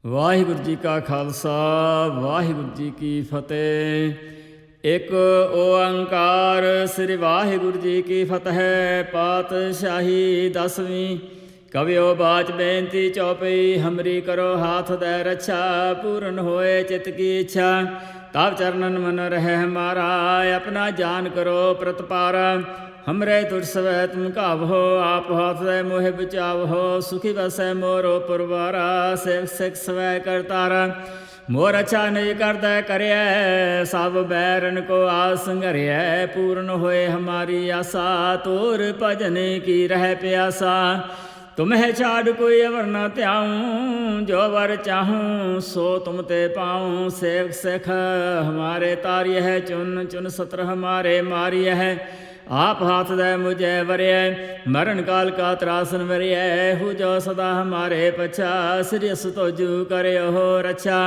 ਵਾਹਿਗੁਰੂ ਜੀ ਕਾ ਖਾਲਸਾ ਵਾਹਿਗੁਰੂ ਜੀ ਕੀ ਫਤਿਹ। ਇੱਕ ਓੰਕਾਰ ਸ੍ਰੀ ਵਾਹਿਗੁਰੂ ਜੀ ਕੀ ਫਤਿਹ। ਪਾਤਸ਼ਾਹੀ ਦਸਵੀਂ। ਕਵਿਓ ਬਾਚ ਬੇਨਤੀ ਚੌਪਈ। ਹਮਰੀ ਕਰੋ ਹਾਥ ਦੈ ਰੱਛਾ। ਪੂਰਨ ਹੋਏ ਚਿਤ ਕੀ ਇੱਛਾ। ਤਬ ਚਰਨਨ ਮਨ ਰਹਿ ਹਮਾਰਾ। ਆਪਣਾ ਜਾਨ ਕਰੋ ਪ੍ਰਤਪਾਰਾ। हमरे तुझ सवै तुम कावहो। आप हाथ दे मोहे बचावहो। सुखी बसै मोरो पुरवारा। सेवक सिख सवै करतारा। मोर अच्छा नहीं करदै करिए। सब बैरन को आस संघरिए। पूर्ण होए हमारी आशा। तोर भजन की रह प्यासा। तुम्हें छाड़ कोई अवर न त्याऊँ। जो वर चाहूँ सो तुम ते पाऊँ। सेवक सिख हमारे तारिय है। चुन चुन सत्र हमारे मारिय है। आप हाथ दे मुझे वरिय। मरण काल का त्रासन वरिय। हु जो सदा हमारे पछा। सिरस तोजू करे हो रक्षा।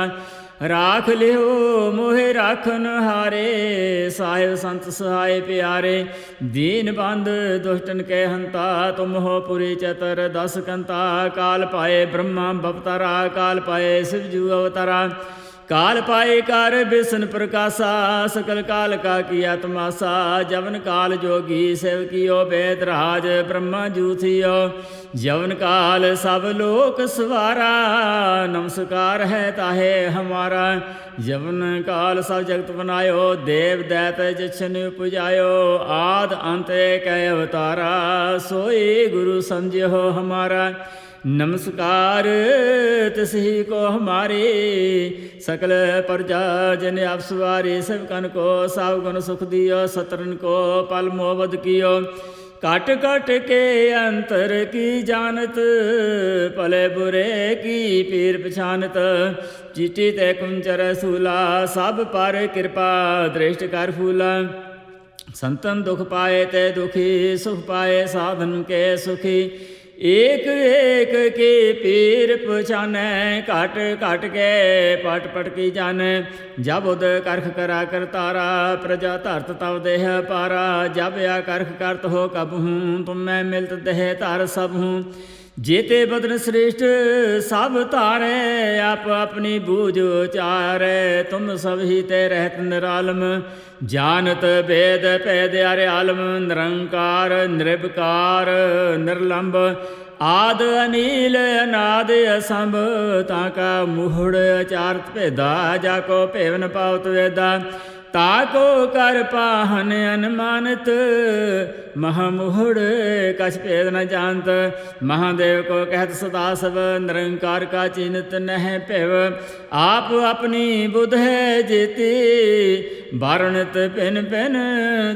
राख लियो मोहे राखन हारे। साहिब संत सहाय प्यारे। दीन बंद दुष्टन के हंता। तुम हो पुरी चतर दस कंता। काल पाए ब्रह्मा बवतारा। काल पाए शिवजू अवतारा। काल पाए कर बिसन प्रकाशा। सकल काल का किया तमाशा। जवन काल जोगी सेव कियो। वेद राज ब्रह्मा जूथियो। जवन काल सब लोक सवारा। नमस्कार है ताहे हमारा। जवन काल सब जगत बनायो। देव दैत जछन पुजायो। आद अंत कै अवतारा। सोई गुरु समझो हमारा। नमस्कार तिसही को हमारे। सकल प्रजा जन आप सवारे। सब कन को सावगुन सुख दियो। सतरन को पल मोहबद कियो। काट काट के अंतर की जानत। भले बुरे की पीर पछानत। चिट्ठी ते कुंचर सूला। सब पर कृपा दृष्ट कर फूला। संतन दुख पाए ते दुखी। सुख पाए साधन के सुखी। एक एक के पीर पछाने। काट काट के पट पट की जाने। जब उद करख करा कर तारा। प्रजा धरत तब देह पारा। जब या करख करत हो कब हूँ। तुम मैं मिलत देह तार सब हूँ। जेते बदन श्रेष्ठ सब तारे। आप अपनी बूझ उचारे। तुम सब ही ते रहत निरालम। जानत वेद पैद अरे आलम। निरंकार निर्विकार निर्लंब। आद अनील अनाद असंभ। ताका मुहड़ अचारत भेदा। जाको भेवन पावत वेदा। ताको कर पाहन अनुमानित। महामुहुड़ कछ भेद न जानत। महादेव को कहत सदा सब। निरंकार का चिन्हत नह पेव। आप अपनी बुध है जेती। वारणत पिन पिन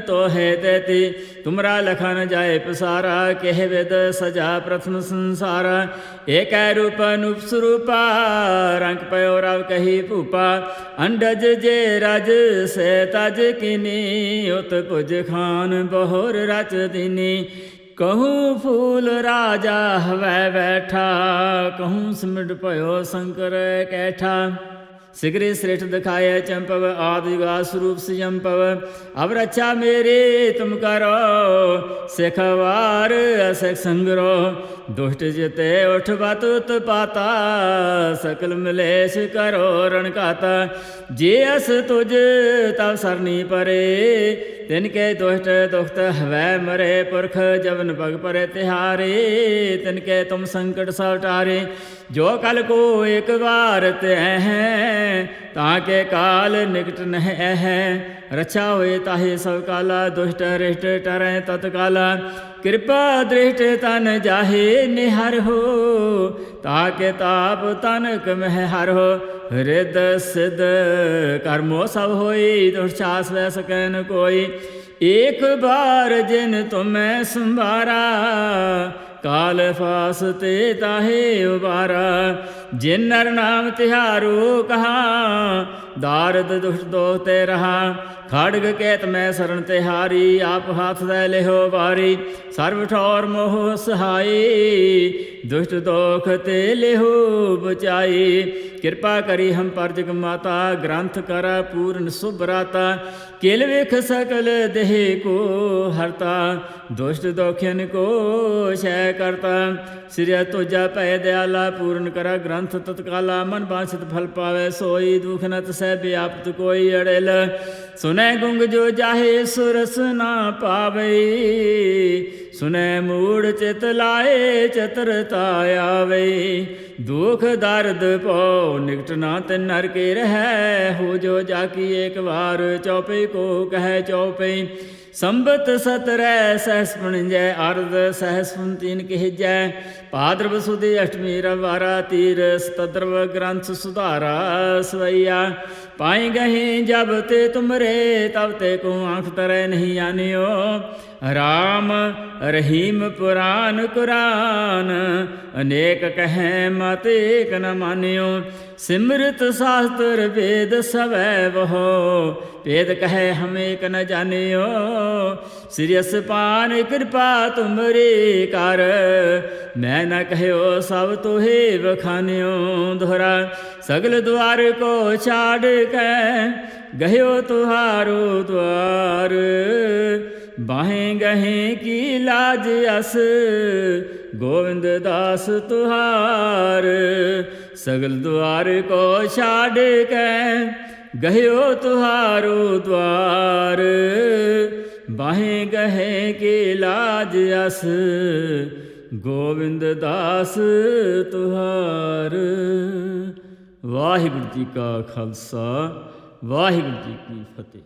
तो है देती। तुमरा लखन जाए पसारा। कह वेद सजा प्रथम संसारा। एक रूप अनूप स्वरूपा। रंग पयो रव कही भूपा। अंडज जे रज से तज किनी। उत पुज खान बहुर रच दीनी। कहूँ फूल राजा हवै बैठा। कहूँ सिमट पयो शंकर कैठा। सिगरे श्रेष्ठ दिखाए चंपव। आदिगा स्वरूप सिजंपव। अब रक्षा मेरे तुम करो। सिखवार असिख संगरो। दुष्ट जिते उठ बत उत्पाता। सकल मिलेश करो रणकाता। जे अस तुझ तब सरनी परे। तिनके दुष्ट दुखत हवै मरे। पुरख जवन पग परे तिहारे। तिनके तुम संकट सब टारे। जो कल को एक बार ते हैं। ताके काल निकट नह है। रक्षा हुए ताहे सब काला। दुष्ट रिष्ट टरै तत्काला। कृपा दृष्ट तन जाहे निहर हो। ताके ताप तनक मह हर हो। हृद सिद्ध कर्मो सब होई। दुष्ट छास वै सकै न कोई। एक बार जिन तुम्हें संभारा। काल फास ते ताहे उबारा। जिन नर नाम तिहारो कहा। दारद दुष्ट दो ते रहा। खड़ग केत मैं शरण तिहारी। आप हाथ दे लेहो बारी। सर्व ठौर मोह सहाई। दुष्ट दोख ते लेहो बचाई। कृपा करी हम पर जग माता। ग्रंथ कर पूर्ण सुभराता। किल विख सकल देह को हरता। दुष्ट दोखियन को क्षय करता। श्री तुझा पै दयाला पूर्ण करा ग्रंथ। ਗ੍ਰੰਥ ਤਤਕਾਲਾ ਮਨ ਬਾਛਤ ਫਲ ਪਾਵੇ ਸੋਈ ਦੁਖ ਨ ਤਸੈ ਵਿਆਪਤ ਕੋਈ ਅੜਿਲ ਸੁਨੈ ਗੁੰਗ ਜੋ ਜਾਹੇ ਸੁਰਸ ਨਾ ਪਾਵੇ ਸੁਨੈ ਮੂੜ ਚਿਤ ਲਾਏ ਚਤਰਤਾ ਆਵੇ ਦੁਖ ਦਰਦ ਪਉ ਨਿਕਟ ਨਾ ਤਿਨ ਨਰ ਕੇ ਰਹੈ ਹੋ ਜੋ ਜਾਕੀ ਏਕ ਵਾਰ ਚੌਪਈ ਕੋ ਕਹਿ ਚੌਪਈ ਸੰਬਤ ਸਤਰੈ ਸਹਸ ਪਣਜੈ ਅਰਧ ਸਹਸ ਤੀਨ ਕਹਿਜੈ ਭਾਦਰਵ ਸੁਦੀ ਅਸ਼ਟਮੀ ਰਵਾਰਾ ਤੀਰ ਸਤਦਰਵ ਗ੍ਰੰਥ ਸੁਧਾਰਾ ਸਵਈਆ ਪਾਈ ਗਹੀ ਜਬ ਤੇ ਤੁਮਰੇ ਤਬ ਤੇ ਕੋ ਆਂਖ ਤਰੈ ਨਹੀਂ ਆਨਿਓ ਰਾਮ ਰਹੀਮ ਪੁਰਾਨ ਕੁਰਾਨ ਅਨੇਕ ਕਹੈ ਮਤ ਏਕ ਨ ਮਾਨਿਓ ਸਿਮਰਤ ਸ਼ਾਸਤਰ ਵੇਦ ਸਵੈ ਵਹੋ ਭੇਦ ਕਹੈ ਹਮ ਏਕ ਨ ਜਾਣਿਓ ਸ੍ਰੀ ਅਸਪਾਨ ਕਿਰਪਾ ਤੁਮਰੀ ਕਰ ਮੈਂ ਨ ਕਹਿਓ ਸਭ ਤੋਹੇ ਵਖਾਨਿਓ ਦੋਹਰਾ ਸਗਲ ਦੁਆਰ ਕੋ ਛਾੜ ਕੇ ਗਹਿਓ ਤੁਹਾਰੋ ਦੁਆਰ ਬਾਹੇ ਗਹੇ ਕੀ ਲਾਜ ਅਸ ਗੋਵਿੰਦ ਦਾਸ ਤੁਹਾਰ ਸਗਲ ਦੁਆਰ ਕੋ ਛਾੜ ਕੇ ਗਹਿਓ ਤੁਹਾਰੋ ਦੁਆਰ ਬਾਹੇ ਗਹੇ ਕੀ ਲਾਜ ਅਸ ਗੋਵਿੰਦ ਦਾਸ ਤੁਹਾਰ। ਵਾਹਿਗੁਰੂ ਜੀ ਕਾ ਖਾਲਸਾ ਵਾਹਿਗੁਰੂ ਜੀ ਕੀ ਫਤਿਹ।